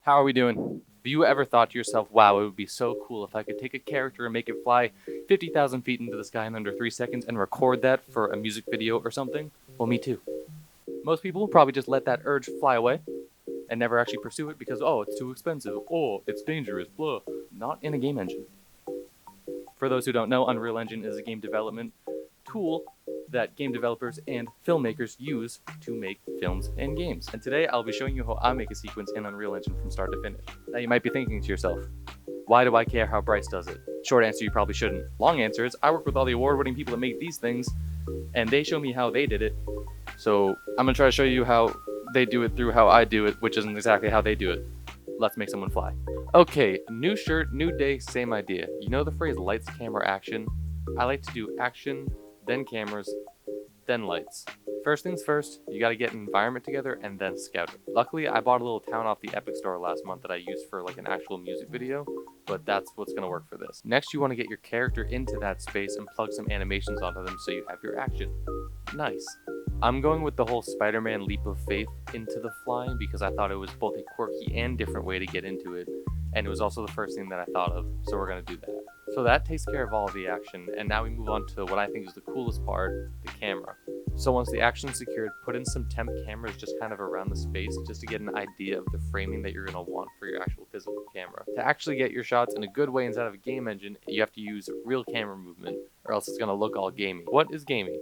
How are we doing? Have you ever thought to yourself, wow, it would be so cool if I could take a character and make it fly 50,000 feet into the sky in under 3 seconds and record that for a music video or something? Well, me too. Most people will probably just let that urge fly away and never actually pursue it because, oh, it's too expensive, oh, it's dangerous, blah. Not in a game engine. For those who don't know, Unreal Engine is a game development tool that game developers and filmmakers use to make films and games. And today I'll be showing you how I make a sequence in Unreal Engine from start to finish. Now you might be thinking to yourself, why do I care how Bryce does it? Short answer, you probably shouldn't. Long answer is, I work with all the award-winning people that make these things, and they show me how they did it. So I'm gonna try to show you how they do it through how I do it, which isn't exactly how they do it. Let's make someone fly. Okay, new shirt, new day, same idea. You know the phrase lights, camera, action? I like to do action, then cameras, then lights. First things first, you gotta get an environment together and then scout it. Luckily, I bought a little town off the Epic Store last month that I used for like an actual music video, but that's what's gonna work for this. Next, you wanna get your character into that space and plug some animations onto them so you have your action. Nice. I'm going with the whole Spider-Man leap of faith into the flying because I thought it was both a quirky and different way to get into it, and it was also the first thing that I thought of, so we're gonna do that. So that takes care of all of the action, and now we move on to what I think is the coolest part, the camera. So once the action is secured, put in some temp cameras just kind of around the space just to get an idea of the framing that you're gonna want for your actual physical camera. To actually get your shots in a good way inside of a game engine, you have to use real camera movement, or else it's gonna look all gamey. What is gamey?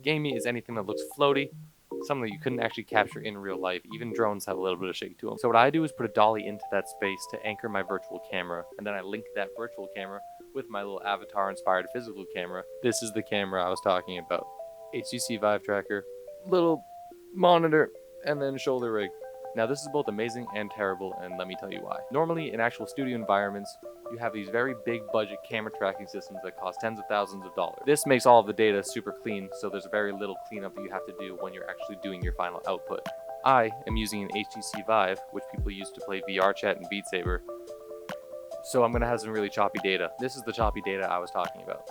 Gamey is anything that looks floaty, something that you couldn't actually capture in real life. Even drones have a little bit of shake to them. So what I do is put a dolly into that space to anchor my virtual camera, and then I link that virtual camera with my little avatar-inspired physical camera. This is the camera I was talking about. HTC Vive tracker, little monitor, and then shoulder rig. Now this is both amazing and terrible, and let me tell you why. Normally in actual studio environments, you have these very big budget camera tracking systems that cost tens of thousands of dollars. This makes all of the data super clean, so there's very little cleanup that you have to do when you're actually doing your final output. I am using an HTC Vive, which people use to play VR chat and Beat Saber, so I'm gonna have some really choppy data. This is the choppy data I was talking about.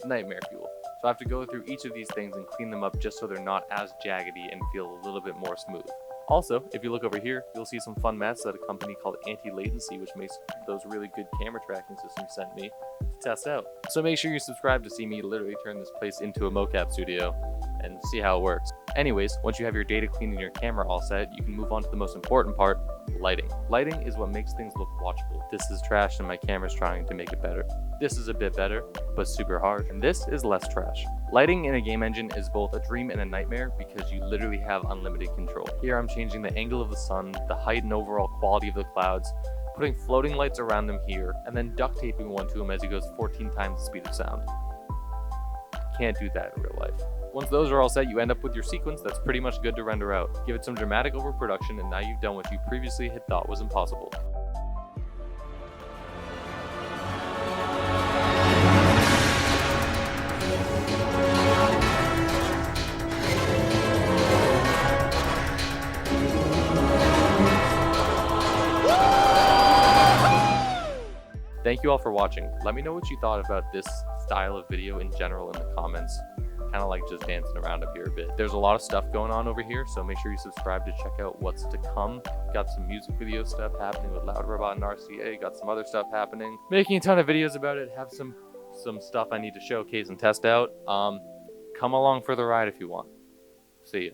Nightmare fuel. So I have to go through each of these things and clean them up just so they're not as jaggedy and feel a little bit more smooth. Also, if you look over here, you'll see some fun mats that a company called Anti-Latency, which makes those really good camera tracking systems, sent me to test out. So make sure you subscribe to see me literally turn this place into a mocap studio and see how it works. Anyways, once you have your data cleaned and your camera all set, you can move on to the most important part, lighting. Lighting is what makes things look watchable. This is trash and my camera's trying to make it better. This is a bit better, but super hard. And this is less trash. Lighting in a game engine is both a dream and a nightmare because you literally have unlimited control. Here I'm changing the angle of the sun, the height and overall quality of the clouds, putting floating lights around them here, and then duct taping one to them as it goes 14 times the speed of sound. Can't do that in real life. Once those are all set, you end up with your sequence that's pretty much good to render out. Give it some dramatic overproduction, and now you've done what you previously had thought was impossible. Thank you all for watching. Let me know what you thought about this style of video in general in the comments. Kind of like just dancing around up here a bit. There's a lot of stuff going on over here, so make sure you subscribe to check out what's to come. Got some music video stuff happening with Loud Robot and RCA. Got some other stuff happening. Making a ton of videos about it. Have some stuff I need to showcase and test out. Come along for the ride if you want. See ya.